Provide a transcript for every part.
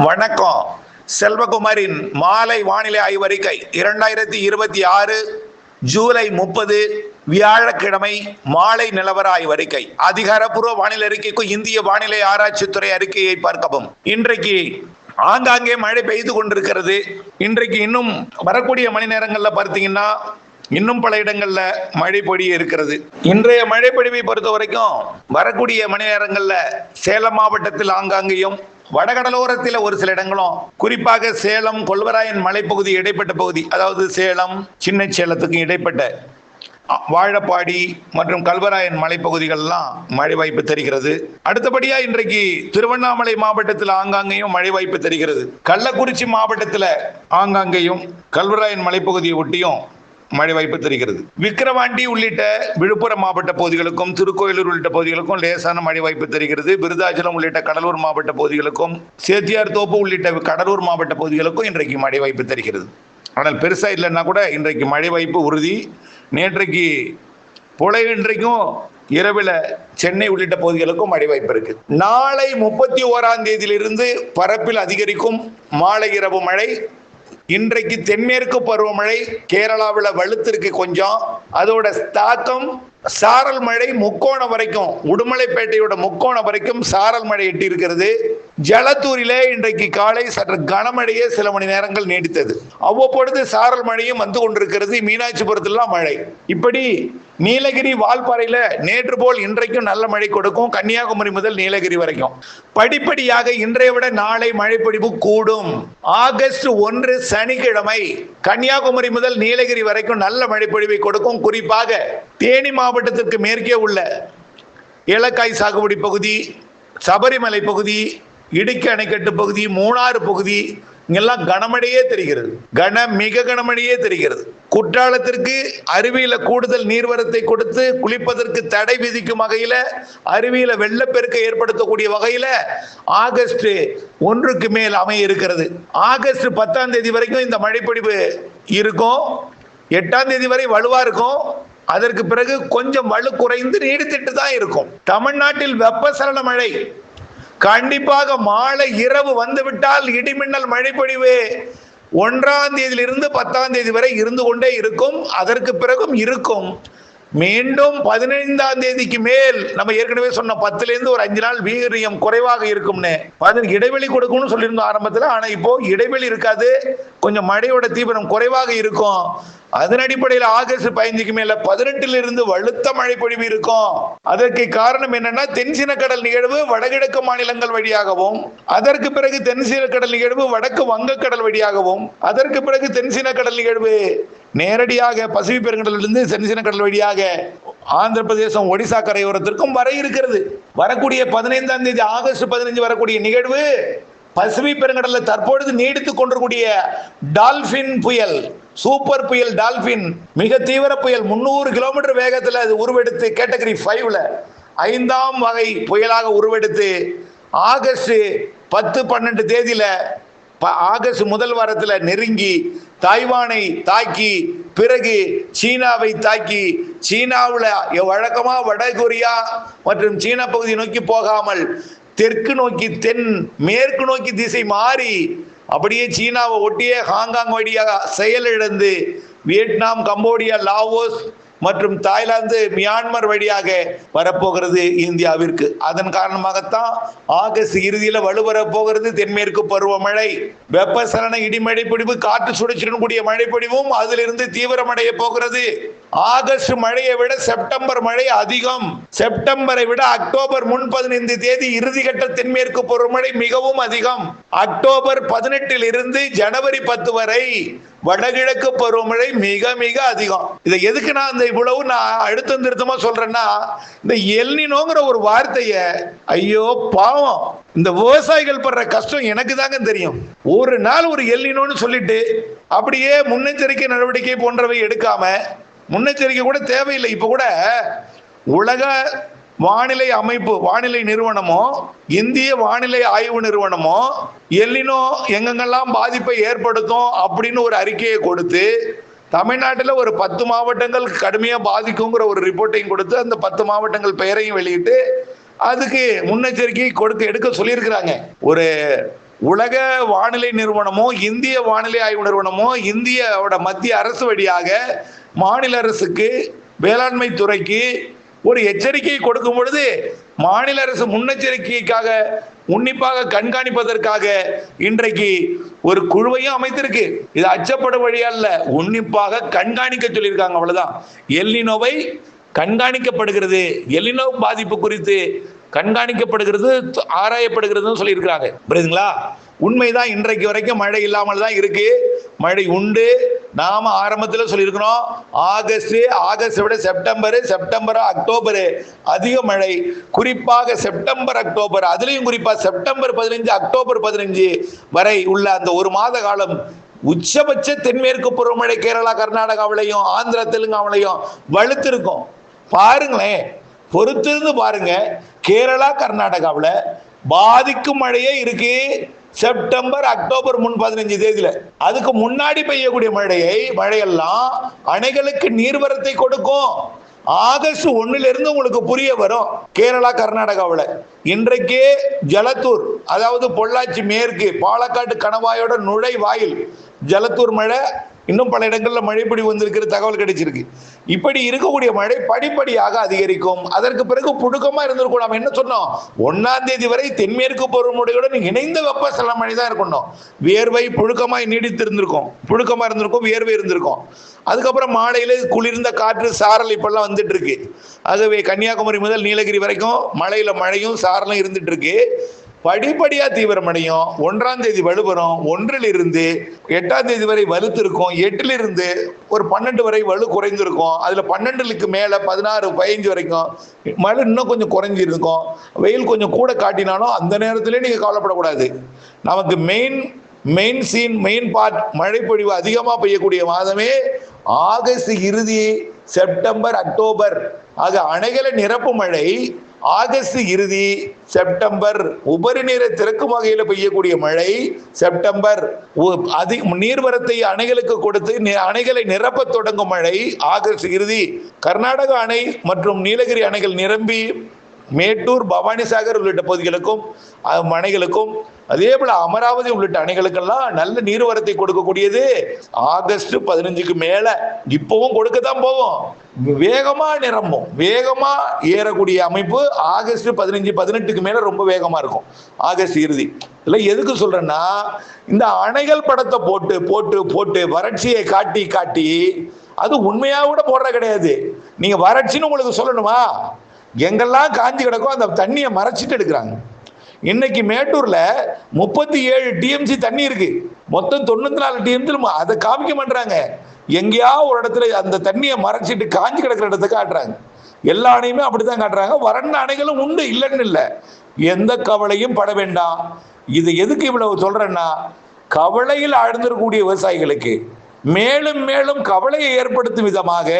வணக்கம். செல்வகுமாரின் மாலை வானிலை ஆய்வறிக்கை 2026 ஜூலை 30 வியாழக்கிழமை மாலை நிலவர ஆய்வறிக்கை. அதிகாரப்பூர்வ வானிலை அறிக்கைக்கு இந்திய வானிலை ஆராய்ச்சித்துறை அறிக்கையை பார்க்கவும். இன்றைக்கு ஆங்காங்கே மழை பெய்து கொண்டிருக்கிறது. இன்றைக்கு இன்னும் வரக்கூடிய மணி நேரங்கள்ல பார்த்தீங்கன்னா இன்னும் பல இடங்கள்ல மழை பொழிய இருக்கிறது. இன்றைய மழை பொழிவை பொறுத்த வரைக்கும் வரக்கூடிய மணி நேரங்கள்ல சேலம் மாவட்டத்தில் ஆங்காங்கேயும், வடகடலோரத்தில் ஒரு சில இடங்களும், குறிப்பாக சேலம் கொல்வராயன் மலைப்பகுதி இடைப்பட்ட பகுதி, அதாவது சேலம் சின்ன சேலத்துக்கு இடைப்பட்ட வாழப்பாடி மற்றும் கல்வராயன் மலைப்பகுதிகள்லாம் மழை வாய்ப்பு தெரிகிறது. அடுத்தபடியா இன்றைக்கு திருவண்ணாமலை மாவட்டத்தில் ஆங்காங்கேயும் மழை வாய்ப்பு தெரிகிறது. கள்ளக்குறிச்சி மாவட்டத்தில் ஆங்காங்கேயும், கல்வராயன் மலைப்பகுதியை ஒட்டியும் மழை வாய்ப்பு தெரிகிறது. விக்கிரவாண்டி உள்ளிட்ட விழுப்புரம் மாவட்ட பகுதிகளுக்கும், திருக்கோயிலூர் உள்ளிட்ட பகுதிகளுக்கும் லேசான மழை வாய்ப்பு தெரிகிறது. விருதாச்சலம் உள்ளிட்ட கடலூர் மாவட்ட பகுதிகளுக்கும், சேத்தியார் தோப்பு உள்ளிட்ட கடலூர் மாவட்ட பகுதிகளுக்கும் இன்றைக்கு மழை வாய்ப்பு தெரிகிறது. ஆனால் பெருசா இல்லைன்னா கூட இன்றைக்கு மழை வாய்ப்பு உறுதி. நேற்றைக்கு போல இன்றைக்கும் இரவில் சென்னை உள்ளிட்ட பகுதிகளுக்கும் மழை வாய்ப்பு இருக்கு. நாளை 31ஆம் தேதியிலிருந்து பரப்பில் அதிகரிக்கும் மாலை இரவு மழை. இன்றைக்கு தென்மேற்கு பருவமழை கேரளாவில் வலுத்திருக்கு கொஞ்சம். அதோட தாக்கம் சாரல் மழை முக்கோணம் வரைக்கும், உடுமலைப்பேட்டையோட முக்கோணம் வரைக்கும் சாரல் மழை எட்டி இருக்கிறது. ஜலத்தூரிலே இன்றைக்கு காலை சற்று கனமழையே சில மணி நேரங்கள் நீடித்தது. அவ்வப்பொழுது சாரல் மழையும் வந்து கொண்டிருக்கிறது. மீனாட்சிபுரத்திலாம் மழை. இப்படி நீலகிரி வால்பாறையில நேற்று போல் இன்றைக்கும் நல்ல மழை கொடுக்கும். கன்னியாகுமரி முதல் நீலகிரி வரைக்கும் படிப்படியாக இன்றைய விட நாளை மழைப்பொழிவு கூடும். ஆகஸ்ட் 1 சனிக்கிழமை கன்னியாகுமரி முதல் நீலகிரி வரைக்கும் நல்ல மழைப்பொழிவை கொடுக்கும். குறிப்பாக தேனி மாவட்டத்திற்கு மேற்கே உள்ள ஏலக்காய் சாகுபடி பகுதி, சபரிமலை பகுதி, இடுக்கி அணைக்கட்டு பகுதி, மூணாறு பகுதி, இங்கெல்லாம் கனமழையே தெரிகிறது. மிக கனமழையே தெரிகிறது. குற்றாலத்திற்கு அருவியில கூடுதல் நீர்வரத்தை கொடுத்து குளிப்பதற்கு தடை விதிக்கும் வகையில, அருவியில வெள்ளப்பெருக்கை ஏற்படுத்தக்கூடிய வகையில ஆகஸ்ட் 1க்கு மேல் அமைய இருக்கிறது. ஆகஸ்ட் 10ஆம் தேதி வரைக்கும் இந்த மழைப்பொழிவு இருக்கும். 8ஆம் தேதி வரை வலுவா இருக்கும். அதற்கு பிறகு கொஞ்சம் வலு குறைந்து நீடித்துட்டு தான் இருக்கும். தமிழ்நாட்டில் வெப்பசலன மழை கண்டிப்பாக மாலை இரவு வந்துவிட்டால் இடிமின்னல் மழைப்பொழிவு 1ஆம் தேதியிலிருந்து 10ஆம் தேதி வரை இருந்து கொண்டே இருக்கும். அதற்கு பிறகும் இருக்கும். மீண்டும் 15ஆம் தேதிக்கு மேல் நம்ம ஏற்கனவே சொன்ன 10லேருந்து ஒரு 5 நாள் வீரியம் குறைவாக இருக்கும்னு இடைவெளி கொடுக்கும்னு சொல்லியிருந்தோம் ஆரம்பத்தில். ஆனா இப்போ இடைவெளி இருக்காது, கொஞ்சம் மழையோட தீவிரம் குறைவாக இருக்கும். அதன் அடிப்படையில் ஆகஸ்ட் 15க்கு மேல 18லிருந்து வலுத்த மழை பொழிவு இருக்கும். அதற்கு காரணம் என்னன்னா, தென்சீன கடல் நிகழ்வு வடகிழக்கு மாநிலங்கள் வழியாகவும், அதற்கு பிறகு தென்சீன கடல் நிகழ்வு வடக்கு வங்கக்கடல் வழியாகவும், அதற்கு பிறகு தென்சீன கடல் நிகழ்வு நேரடியாக பசிபிக் பெருங்கடலிலிருந்து தென்சீன கடல் வழியாக ஆந்திர பிரதேசம், ஒடிசா கரையோரத்திற்கும் வர இருக்கிறது. வரக்கூடிய 15ஆம் தேதி ஆகஸ்ட் 15 வரக்கூடிய நிகழ்வு பசிபிக் பெருங்கடலில் தற்பொழுது நீடித்துக் கொண்டிருக்கூடிய டால்பின் புயல், சூப்பர் புயல் டால்பின், மிக தீவிர புயல், 300 கிலோமீட்டர் வேகத்தில் அது உருவெடுத்து கேட்டகரி 5ல 5ஆம் வகை புயலாக உருவெடுத்து ஆகஸ்ட் 10-12 தேதியில ஆகஸ்ட் முதல் வாரத்தில் நெருங்கி தாய்வானை தாக்கி, பிறகு சீனாவை தாக்கி, சீனாவில் வழக்கமா வடகொரியா மற்றும் சீனா பகுதி நோக்கி போகாமல் தெற்கு நோக்கி தென் மேற்கு நோக்கி திசை மாறி அப்படியே சீனாவை ஒட்டியே ஹாங்காங் வழியாக செயலிழந்து வியட்நாம், கம்போடியா, லாவோஸ் மற்றும் தாய்லாந்து, மியான்மர் வழியாக வரப்போகிறது இந்தியாவிற்கு. அதன் காரணமாகத்தான் ஆகஸ்ட் இறுதியில் வலுவர போகிறது தென்மேற்கு பருவமழை. வெப்பசலன இடிமழை பொழிவு, காற்று சுழற்சியுடன் கூடிய மழை பொழிவும் அதிலிருந்து தீவிரமடைய போகிறது. ஆகஸ்ட் மழையை விட செப்டம்பர் மழை அதிகம். செப்டம்பரை விட அக்டோபர் 15 தேதி இறுதிக்கட்ட தென்மேற்கு பருவமழை மிகவும் அதிகம். அக்டோபர் 18லிருந்து ஜனவரி 10 வரை வடகிழக்கு பருவமழை மிக மிக அதிகம். இதை எதுக்கு நான் இவ்வளவு அழுத்தம் திருத்தமா சொல்றேன்னா, இந்த எல்னினோங்கிற ஒரு வார்த்தைய, ஐயோ பாவம், இந்த விவசாயிகள் படுற கஷ்டம் எனக்கு தாங்க தெரியும். ஒரு நாள் ஒரு எல்னினோன்னு சொல்லிட்டு அப்படியே முன்னெச்சரிக்கை நடவடிக்கை போன்றவை எடுக்காம, முன்னெச்சரிக்கை கூட தேவையில்லை. இப்ப கூட உலக வானிலை அமைப்பு, வானிலை நிறுவனமோ, இந்திய வானிலை ஆய்வு நிறுவனமோ எல்னினோ எங்கெங்கெல்லாம் பாதிப்பை ஏற்படுத்தும் அப்படின்னு ஒரு அறிக்கையை கொடுத்து, தமிழ்நாட்டில் ஒரு 10 மாவட்டங்கள் கடுமையாக பாதிக்குங்கிற ஒரு ரிப்போர்ட்டையும் கொடுத்து, அந்த 10 மாவட்டங்கள் பெயரையும் வெளியிட்டு அதுக்கு முன்னெச்சரிக்கை எடுக்க சொல்லியிருக்கிறாங்க. ஒரு உலக வானிலை நிறுவனமோ இந்திய வானிலை ஆய்வு நிறுவனமோ இந்தியாவோட மத்திய அரசு வழியாக மாநில அரசுக்கு வேளாண்மை துறைக்கு ஒரு எச்சரிக்கை கொடுக்கும் பொழுது மாநில அரசு முன்னெச்சரிக்கைக்காக உன்னிப்பாக கண்காணிப்பதற்காக இன்றைக்கு ஒரு குழுவையும் அமைத்திருக்கு. இது அச்சப்படும் வழி அல்ல, உன்னிப்பாக கண்காணிக்க சொல்லியிருக்காங்க, அவ்வளவுதான். எல்னினோவை கண்காணிக்கப்படுகிறது, எல்னினோ பாதிப்பு குறித்து கண்காணிக்கப்படுகிறது, ஆராயப்படுகிறது சொல்லியிருக்கிறாங்க. புரியுதுங்களா? உண்மைதான். இன்றைக்கு வரைக்கும் மழை இல்லாமல் தான் இருக்கு. மழை உண்டு. நாம ஆரம்பத்தில் சொல்லியிருக்கிறோம், ஆகஸ்ட் விட செப்டம்பர் அக்டோபர் அதிக மழை. குறிப்பாக செப்டம்பர் அக்டோபர், அதுலயும் குறிப்பா செப்டம்பர் 15 அக்டோபர் 15 வரை உள்ள அந்த ஒரு மாத காலம் உச்சபட்ச தென்மேற்கு பருவமழை கேரளா கர்நாடகாவிலையும் ஆந்திரா தெலுங்காவிலையும் வலுத்திருக்கும். பாருங்களேன், பொறுத்திருந்து பாருங்க. கேரளா கர்நாடகாவில் பாதிக்கும் மழையே இருக்கு செப்டம்பர் அக்டோபர் 15 தேதியில. அதுக்கு முன்னாடி பெய்யக்கூடிய மழையெல்லாம் அணைகளுக்கு நீர்வரத்தை கொடுக்கும். ஆகஸ்ட் 1 உங்களுக்கு புரிய வரும். கேரளா கர்நாடகாவில் இன்றைக்கே ஜலத்தூர், அதாவது பொள்ளாச்சி மேற்கு பாலக்காட்டு கணவாயோட நுழைவாயில் ஜலத்தூர் மழை, இன்னும் பல இடங்கள்ல மழைப்பொழி வந்திருக்கிற தகவல் கிடைச்சிருக்கு. இப்படி இருக்கக்கூடிய மழை படிப்படியாக அதிகரிக்கும். அதற்கு பிறகு புழுக்கமா இருந்திருக்கும். நம்ம என்ன சொன்னோம், 1ஆம் தேதி வரை தென்மேற்கு பருவமழையுடன் இணைந்த வெப்பசலன மழை தான் இருக்கணும். வியர்வை புழுக்கமாய் நீடித்து இருந்திருக்கும், புழுக்கமா இருந்திருக்கும், வியர்வை இருந்திருக்கும். அதுக்கப்புறம் மாலையில குளிர்ந்த காற்று சாரல் இப்பெல்லாம் வந்துட்டு இருக்கு. ஆகவே கன்னியாகுமரி முதல் நீலகிரி வரைக்கும் மழையும் சாரலும் இருந்துட்டு இருக்கு. படிப்படியா தீவிரமடையும். 1ஆம் தேதி வலுவரும். 1லிருந்து 8ஆம் தேதி வரை வலுத்திருக்கும். 8லிருந்து ஒரு 12 வரை வலு குறைந்திருக்கும். அதுல 12க்கு மேல 16 15 வரைக்கும் மழை இன்னும் கொஞ்சம் குறைஞ்சிருக்கும். வெயில் கொஞ்சம் கூட காட்டினாலும் அந்த நேரத்திலே நீங்க கவலைப்படக்கூடாது. நமக்கு மெயின் பார்ட் மழை பொழிவு அதிகமா பெய்யக்கூடிய மாதமே ஆகஸ்ட் இறுதி, செப்டம்பர் அக்டோபர். ஆக அணைகளை நிரப்பும் மழை ஆகஸ்ட் இறுதி, செப்டம்பர். உபரி நீரை திறக்கும் வகையில் பெய்யக்கூடிய மழை செப்டம்பர். நீர்வரத்தை அணைகளுக்கு கொடுத்து அணைகளை நிரப்ப தொடங்கும் மழை ஆகஸ்ட் இறுதி. கர்நாடக அணை மற்றும் நீலகிரி அணைகள் நிரம்பி மேட்டூர், பவானிசாகர் உள்ளிட்ட பகுதிகளுக்கும் அணைகளுக்கும், அதே போல அமராவதி உள்ளிட்ட அணைகளுக்கெல்லாம் நல்ல நீர்வரத்தை கொடுக்கக்கூடியது ஆகஸ்ட் 15க்கு மேல. இப்பவும் கொடுக்கத்தான் போவோம். வேகமா நிரம்பும், வேகமா ஏறக்கூடிய அமைப்பு ஆகஸ்ட் 15 18க்கு மேல ரொம்ப வேகமா இருக்கும். ஆகஸ்ட் இறுதி. இல்ல எதுக்கு சொல்றேன்னா, இந்த அணைகள் படத்தை போட்டு போட்டு போட்டு வறட்சியை காட்டி காட்டி, அது உண்மையா கூட போடுற கிடையாது. நீங்க வறட்சின்னு உங்களுக்கு சொல்லணுமா, எங்கெல்லாம் காஞ்சி கிடக்கும் அந்த தண்ணியை மறைச்சிட்டு எடுக்கிறாங்க. இன்னைக்கு மேட்டூர்ல 37 டிஎம்சி தண்ணி இருக்கு. மொத்தம் 94 டிஎம்சி அதை காமிக்க மாட்டாங்க. எங்கேயா ஒரு இடத்துல அந்த தண்ணியை மறைச்சிட்டு காஞ்சி கிடக்கிற இடத்தை காட்டுறாங்க. எல்லா அணையுமே அப்படித்தான் காட்டுறாங்க. வறண்ட அணைகளும் உண்டு, இல்லைன்னு இல்லை. எந்த கவலையும் பட வேண்டாம். இது எதுக்கு இவ்வளவு சொல்றேன்னா, கவலையில் ஆழ்ந்திருக்கக்கூடிய விவசாயிகளுக்கு மேலும் மேலும் கவலையை ஏற்படுத்தும் விதமாக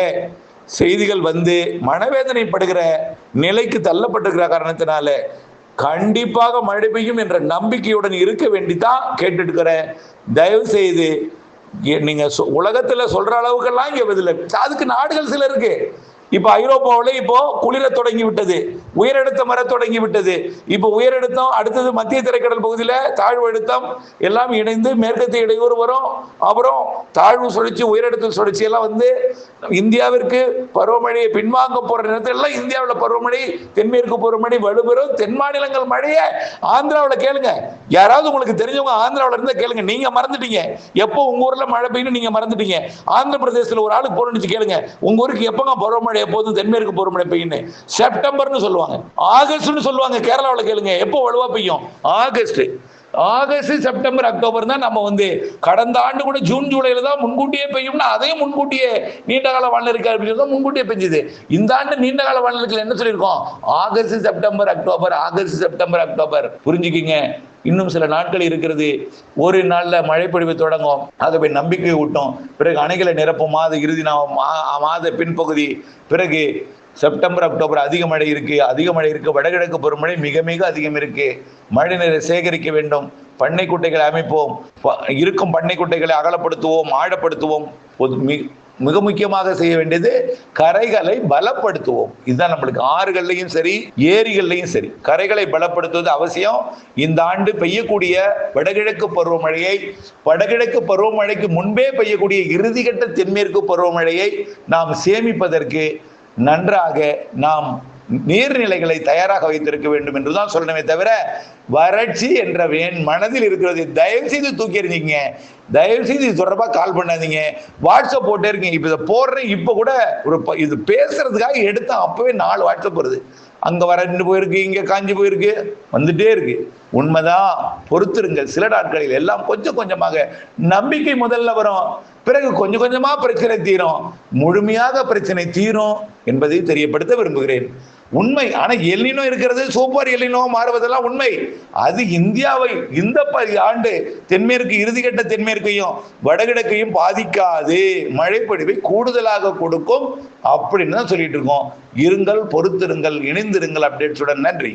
செய்திகள் வந்து மனவேதனைப்படுகிற நிலைக்கு தள்ளப்பட்டிருக்கிற காரணத்தினால கண்டிப்பாக மழை பெய்யும் என்ற நம்பிக்கையுடன் இருக்க வேண்டிதான் கேட்டுட்டு. தயவு செய்து நீங்க உலகத்துல சொல்ற அளவுக்கெல்லாம் இங்க பதில். அதுக்கு நாடுகள் சில இருக்கு. இப்ப ஐரோப்பாவில் இப்போ குளிர தொடங்கி விட்டது, உயரழுத்தம் வர தொடங்கி விட்டது. இப்போ உயரழுத்தம், அடுத்தது மத்திய திரைக்கடல் பகுதியில தாழ்வு அழுத்தம் எல்லாம் இணைந்து மேற்கத்திய இடையூறு வரும். அப்புறம் தாழ்வு சுழற்சி, உயரழுத்த சுழற்சி எல்லாம் வந்து இந்தியாவிற்கு பருவமழையை பின்வாங்க போற நேரத்தில் எல்லாம் இந்தியாவில் பருவமழை, தென்மேற்கு பருவமழை வலுப்பெறும். தென் மாநிலங்கள் மழையை ஆந்திராவில் கேளுங்க. யாராவது உங்களுக்கு தெரிஞ்சவங்க ஆந்திராவில் இருந்தா கேளுங்க. நீங்க மறந்துட்டீங்க எப்போ உங்க ஊர்ல மழை பெய்யும், நீங்க மறந்துட்டீங்க. ஆந்திர பிரதேசத்தில் ஒரு ஆளுக்கு போறேன்னு கேளுங்க, உங்க ஊருக்கு எப்பங்க பருவமழை எப்போதும் தென்மேற்கு பருவமழை பெய்யும்? செப்டம்பர்னு சொல்லுவாங்க, ஆகஸ்ட்னு சொல்லுவாங்க. கேரளாவில் கேளுங்க எப்போ வலுவா பெய்யும்? ஆகஸ்ட், செப்டம்பர், அக்டோபர் தான். நம்ம வந்து கடந்த ஆண்டு கூட ஜூன் ஜூலைல தான் முன்கூட்டியே பெய்யும்னா அதையும் முன்கூட்டியே நீண்டகால வானிலை அப்படின்னு முன்கூட்டியே பெஞ்சது. இந்த ஆண்டு நீண்டகால வானிலை என்ன சொல்லியிருக்கோம்? August September October, August September October. புரிஞ்சுக்கிங்க. இன்னும் சில நாட்கள் இருக்கிறது. ஒரு நாள்ல மழைப்பொழிவு தொடங்கும். ஆகவே நம்பிக்கை ஊட்டும். பிறகு அணைகளை நிரப்பும் மாத இறுதி மாத பின்பகுதி. பிறகு செப்டம்பர் அக்டோபர் அதிக மழை இருக்கு. வடகிழக்கு பருவமழை மிக மிக அதிகம் இருக்கு. மழை நீரை சேகரிக்க வேண்டும். பண்ணை குட்டைகளை அமைப்போம். இருக்கும் பண்ணை குட்டைகளை அகலப்படுத்துவோம், ஆழப்படுத்துவோம். மிக முக்கியமாக செய்ய வேண்டியது கரைகளை பலப்படுத்துவோம். இதுதான் நம்மளுக்கு ஆறுகள்லையும் சரி ஏரிகள்லையும் சரி கரைகளை பலப்படுத்துவது அவசியம். இந்த ஆண்டு பெய்யக்கூடிய வடகிழக்கு பருவமழையை வடகிழக்கு பருவமழைக்கு முன்பே பெய்யக்கூடிய இறுதிக்கட்ட தென்மேற்கு பருவமழையை நாம் சேமிப்பதற்கு நன்றாக நாம் நீர்நிலைகளை தயாராக வைத்திருக்க வேண்டும் என்றுதான் சொல்லணுமே தவிர வறட்சி என்ற மனதில் இருக்கிறது தயவு செய்து தூக்கி எறிஞ்சிங்க. தயவு செய்து இது தொடர்பாக கால் பண்ணாதீங்க. வாட்ஸ்அப் போட்டே இருக்கீங்க. இப்ப இதை போடுறேன். இப்ப கூட இது பேசுறதுக்காக எடுத்தா அப்பவே 4 வாட்ஸ்அப் வருது. அங்க வறண்டு போயிருக்கு, இங்க காஞ்சி போயிருக்கு, வந்துட்டே இருக்கு. உண்மைதான், பொறுத்திருங்கள். சில நாட்களில் எல்லாம் கொஞ்சம் கொஞ்சமாக நம்பிக்கை முதல்ல வரும், பிறகு கொஞ்சம் கொஞ்சமா பிரச்சனை தீரும், முழுமையாக பிரச்சனை தீரும் என்பதை தெரியப்படுத்த விரும்புகிறேன். உண்மை. ஆனா எல்லினோ இருக்கிறது, சூப்பர் எல்லினோ மாறுவதெல்லாம் உண்மை. அது இந்தியாவை இந்த ஆண்டு தென்மேற்கு இறுதிக்கட்ட தென்மேற்கையும் வடகிழக்கையும் பாதிக்காது, மழைப்பொழிவை கூடுதலாக கொடுக்கும் அப்படின்னு தான் சொல்லிட்டு இருக்கோம். இருங்கள், பொறுத்திருங்கள், இணைந்திருங்கள். அப்டேட்ஸுடன் நன்றி.